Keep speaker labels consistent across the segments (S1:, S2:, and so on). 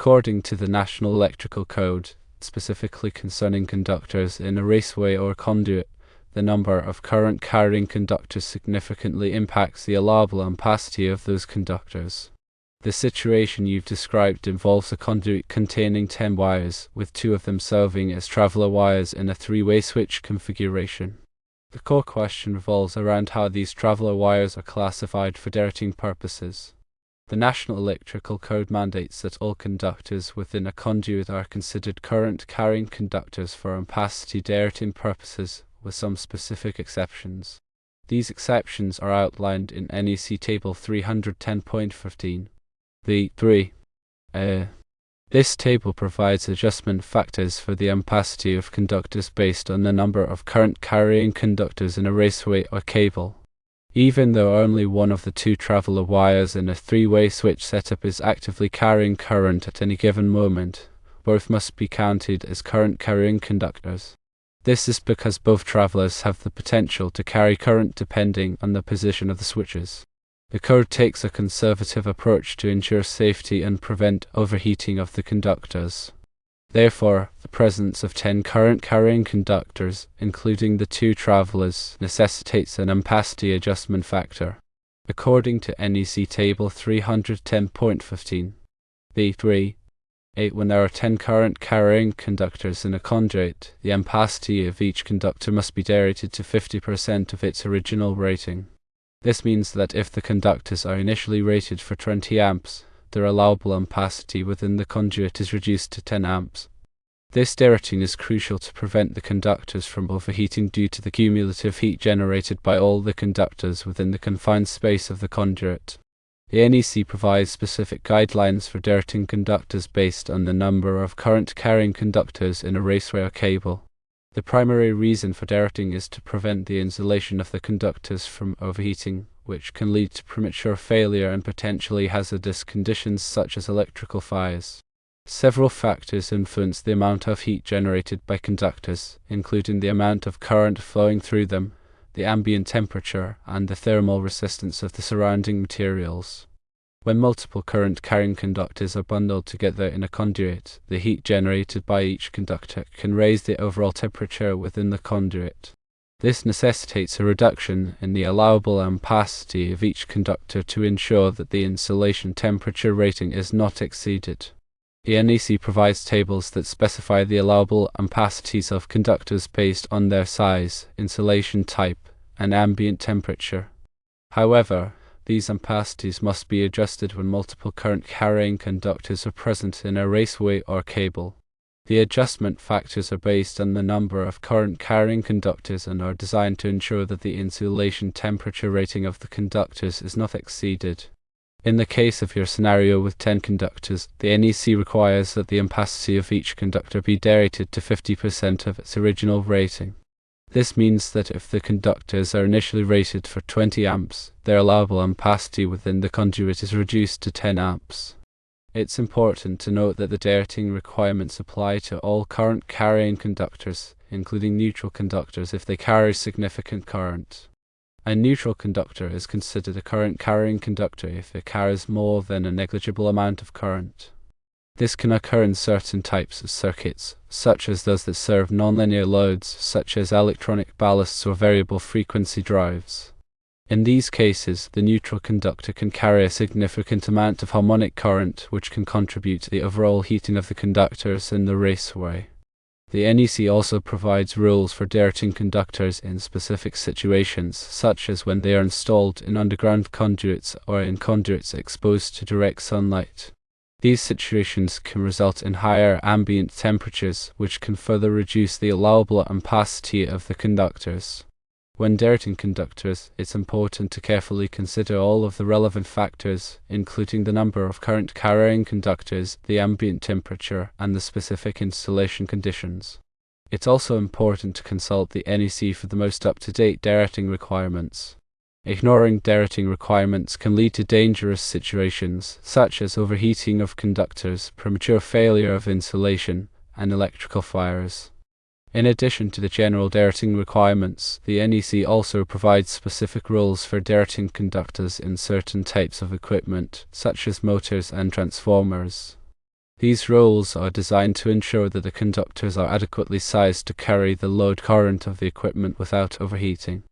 S1: According to the National Electrical Code, specifically concerning conductors in a raceway or conduit, the number of current carrying conductors significantly impacts the allowable ampacity of those conductors. The situation you've described involves a conduit containing 10 wires, with 2 of them serving as traveler wires in a 3-way switch configuration. The core question revolves around how these traveler wires are classified for derating purposes. The National Electrical Code mandates that all conductors within a conduit are considered current carrying conductors for ampacity derating purposes, with some specific exceptions. These exceptions are outlined in NEC Table 310.15. This table provides adjustment factors for the ampacity of conductors based on the number of current carrying conductors in a raceway or cable. Even though only one of the 2 traveler wires in a 3-way switch setup is actively carrying current at any given moment, both must be counted as current carrying conductors. This is because both travelers have the potential to carry current depending on the position of the switches. The code takes a conservative approach to ensure safety and prevent overheating of the conductors. Therefore, the presence of 10 current carrying conductors, including the 2 travelers, necessitates an ampacity adjustment factor. According to NEC Table 310.15, when there are 10 current carrying conductors in a conduit, the ampacity of each conductor must be derated to 50% of its original rating. This means that if the conductors are initially rated for 20 amps, their allowable ampacity within the conduit is reduced to 10 amps. This derating is crucial to prevent the conductors from overheating due to the cumulative heat generated by all the conductors within the confined space of the conduit. The NEC provides specific guidelines for derating conductors based on the number of current carrying conductors in a raceway or cable. The primary reason for derating is to prevent the insulation of the conductors from overheating, which can lead to premature failure and potentially hazardous conditions such as electrical fires. Several factors influence the amount of heat generated by conductors, including the amount of current flowing through them, the ambient temperature, and the thermal resistance of the surrounding materials. When multiple current-carrying conductors are bundled together in a conduit, the heat generated by each conductor can raise the overall temperature within the conduit. This necessitates a reduction in the allowable ampacity of each conductor to ensure that the insulation temperature rating is not exceeded. The NEC provides tables that specify the allowable ampacities of conductors based on their size, insulation type, and ambient temperature. However, these ampacities must be adjusted when multiple current-carrying conductors are present in a raceway or cable. The adjustment factors are based on the number of current-carrying conductors and are designed to ensure that the insulation temperature rating of the conductors is not exceeded. In the case of your scenario with 10 conductors, the NEC requires that the ampacity of each conductor be derated to 50% of its original rating. This means that if the conductors are initially rated for 20 amps, their allowable ampacity within the conduit is reduced to 10 amps. It's important to note that the derating requirements apply to all current carrying conductors, including neutral conductors if they carry significant current. A neutral conductor is considered a current carrying conductor if it carries more than a negligible amount of current. This can occur in certain types of circuits, such as those that serve nonlinear loads, such as electronic ballasts or variable frequency drives. In these cases, the neutral conductor can carry a significant amount of harmonic current, which can contribute to the overall heating of the conductors in the raceway. The NEC also provides rules for derating conductors in specific situations, such as when they are installed in underground conduits or in conduits exposed to direct sunlight. These situations can result in higher ambient temperatures, which can further reduce the allowable ampacity of the conductors. When derating conductors, it's important to carefully consider all of the relevant factors, including the number of current carrying conductors, the ambient temperature, and the specific installation conditions. It's also important to consult the NEC for the most up-to-date derating requirements. Ignoring derating requirements can lead to dangerous situations, such as overheating of conductors, premature failure of insulation, and electrical fires. In addition to the general derating requirements, the NEC also provides specific rules for derating conductors in certain types of equipment, such as motors and transformers. These rules are designed to ensure that the conductors are adequately sized to carry the load current of the equipment without overheating.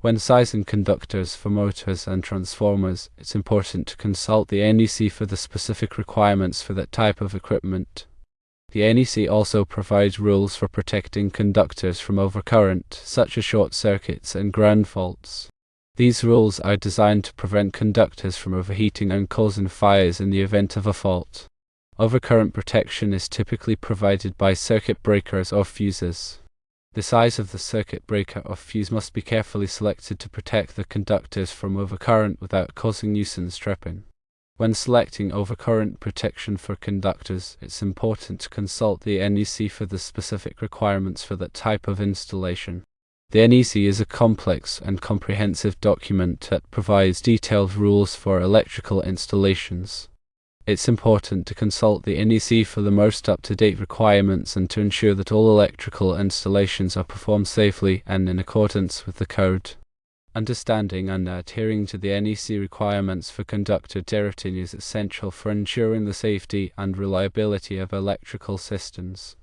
S1: When sizing conductors for motors and transformers, it's important to consult the NEC for the specific requirements for that type of equipment. The NEC also provides rules for protecting conductors from overcurrent, such as short circuits and ground faults. These rules are designed to prevent conductors from overheating and causing fires in the event of a fault. Overcurrent protection is typically provided by circuit breakers or fuses. The size of the circuit breaker or fuse must be carefully selected to protect the conductors from overcurrent without causing nuisance tripping. When selecting overcurrent protection for conductors, it's important to consult the NEC for the specific requirements for that type of installation. The NEC is a complex and comprehensive document that provides detailed rules for electrical installations. It's important to consult the NEC for the most up-to-date requirements and to ensure that all electrical installations are performed safely and in accordance with the code. Understanding and adhering to the NEC requirements for conductor derating is essential for ensuring the safety and reliability of electrical systems.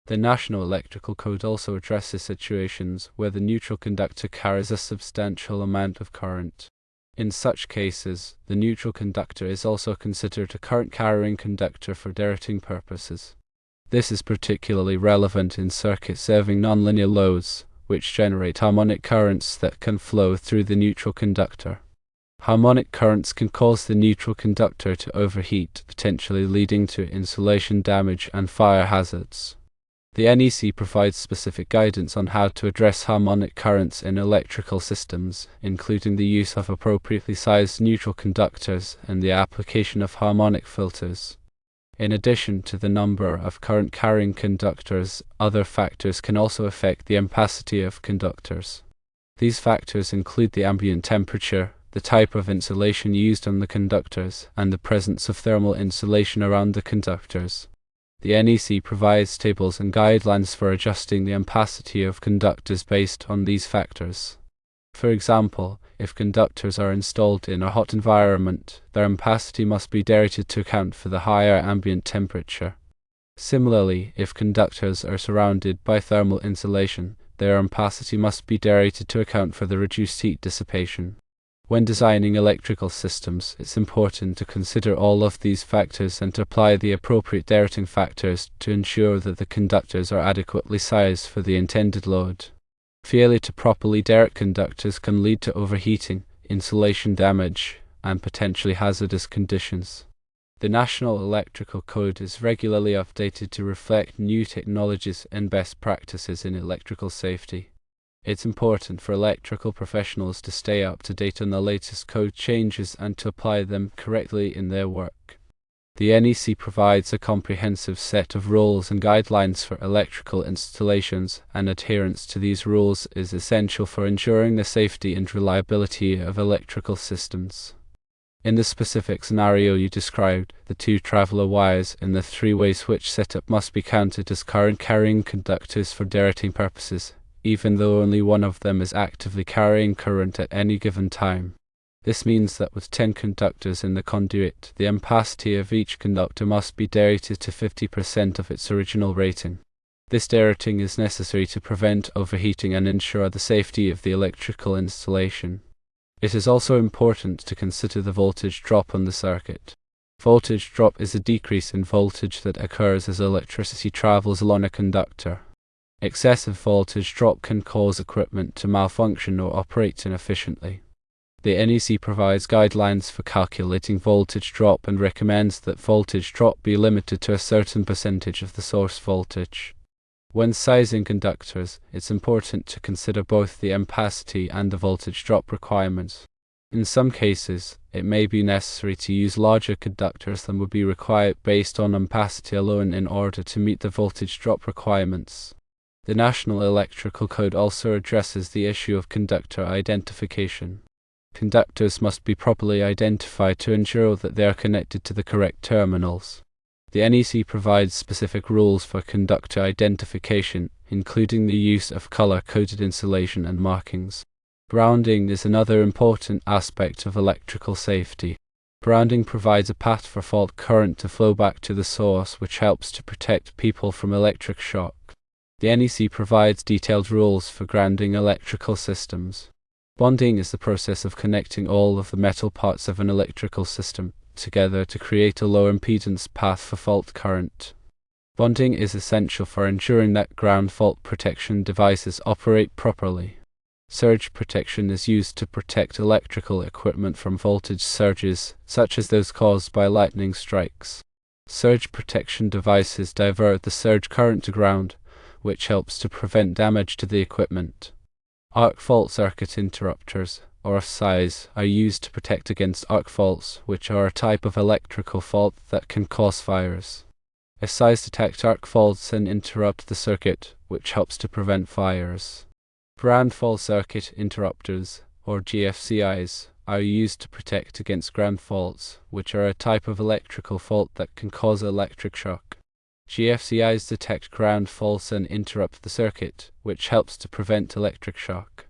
S1: The National Electrical Code also addresses situations where the neutral conductor carries a substantial amount of current. In such cases, the neutral conductor is also considered a current-carrying conductor for derating purposes. This is particularly relevant in circuits serving nonlinear loads, which generate harmonic currents that can flow through the neutral conductor. Harmonic currents can cause the neutral conductor to overheat, potentially leading to insulation damage and fire hazards. The NEC provides specific guidance on how to address harmonic currents in electrical systems, including the use of appropriately sized neutral conductors and the application of harmonic filters. In addition to the number of current-carrying conductors, other factors can also affect the ampacity of conductors. These factors include the ambient temperature, the type of insulation used on the conductors, and the presence of thermal insulation around the conductors. The NEC provides tables and guidelines for adjusting the ampacity of conductors based on these factors. For example, if conductors are installed in a hot environment, their ampacity must be derated to account for the higher ambient temperature. Similarly, if conductors are surrounded by thermal insulation, their ampacity must be derated to account for the reduced heat dissipation. When designing electrical systems, it's important to consider all of these factors and to apply the appropriate derating factors to ensure that the conductors are adequately sized for the intended load. Failure to properly derate conductors can lead to overheating, insulation damage, and potentially hazardous conditions. The National Electrical Code is regularly updated to reflect new technologies and best practices in electrical safety. It's important for electrical professionals to stay up to date on the latest code changes and to apply them correctly in their work. The NEC provides a comprehensive set of rules and guidelines for electrical installations, and adherence to these rules is essential for ensuring the safety and reliability of electrical systems. In the specific scenario you described, the two traveler wires in the three-way switch setup must be counted as current-carrying conductors for derating purposes, even though only one of them is actively carrying current at any given time. This means that with 10 conductors in the conduit, the ampacity of each conductor must be derated to 50% of its original rating. This derating is necessary to prevent overheating and ensure the safety of the electrical installation. It is also important to consider the voltage drop on the circuit. Voltage drop is a decrease in voltage that occurs as electricity travels along a conductor. Excessive voltage drop can cause equipment to malfunction or operate inefficiently. The NEC provides guidelines for calculating voltage drop and recommends that voltage drop be limited to a certain percentage of the source voltage. When sizing conductors, it's important to consider both the ampacity and the voltage drop requirements. In some cases, it may be necessary to use larger conductors than would be required based on ampacity alone in order to meet the voltage drop requirements. The National Electrical Code also addresses the issue of conductor identification. Conductors must be properly identified to ensure that they are connected to the correct terminals. The NEC provides specific rules for conductor identification, including the use of color-coded insulation and markings. Grounding is another important aspect of electrical safety. Branding provides a path for fault current to flow back to the source, which helps to protect people from electric shock. The NEC provides detailed rules for grounding electrical systems. Bonding is the process of connecting all of the metal parts of an electrical system together to create a low impedance path for fault current. Bonding is essential for ensuring that ground fault protection devices operate properly. Surge protection is used to protect electrical equipment from voltage surges, such as those caused by lightning strikes. Surge protection devices divert the surge current to ground, which helps to prevent damage to the equipment. Arc fault circuit interrupters, or SIs, are used to protect against arc faults, which are a type of electrical fault that can cause fires. SIs detect arc faults and interrupt the circuit, which helps to prevent fires. Ground fault circuit interrupters, or GFCIs, are used to protect against ground faults, which are a type of electrical fault that can cause electric shock. GFCIs detect ground faults and interrupt the circuit, which helps to prevent electric shock.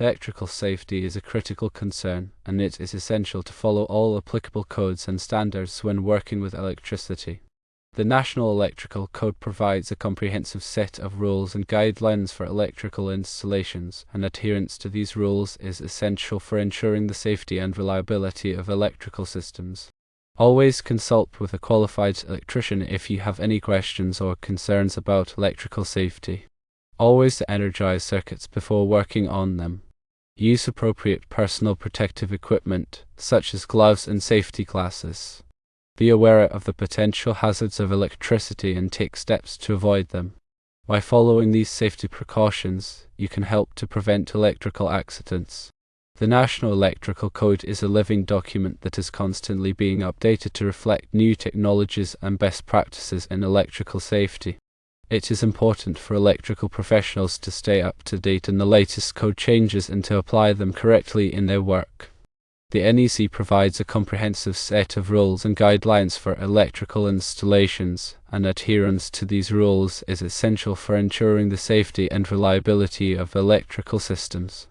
S1: Electrical safety is a critical concern, and it is essential to follow all applicable codes and standards when working with electricity. The National Electrical Code provides a comprehensive set of rules and guidelines for electrical installations, and adherence to these rules is essential for ensuring the safety and reliability of electrical systems. Always consult with a qualified electrician if you have any questions or concerns about electrical safety. Always energize circuits before working on them. Use appropriate personal protective equipment, such as gloves and safety glasses. Be aware of the potential hazards of electricity and take steps to avoid them. By following these safety precautions, you can help to prevent electrical accidents. The National Electrical Code is a living document that is constantly being updated to reflect new technologies and best practices in electrical safety. It is important for electrical professionals to stay up to date on the latest code changes and to apply them correctly in their work. The NEC provides a comprehensive set of rules and guidelines for electrical installations, and adherence to these rules is essential for ensuring the safety and reliability of electrical systems.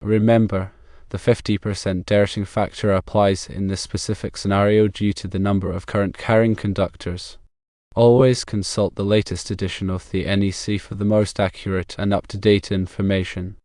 S1: Remember, the 50% derating factor applies in this specific scenario due to the number of current-carrying conductors. Always consult the latest edition of the NEC for the most accurate and up-to-date information.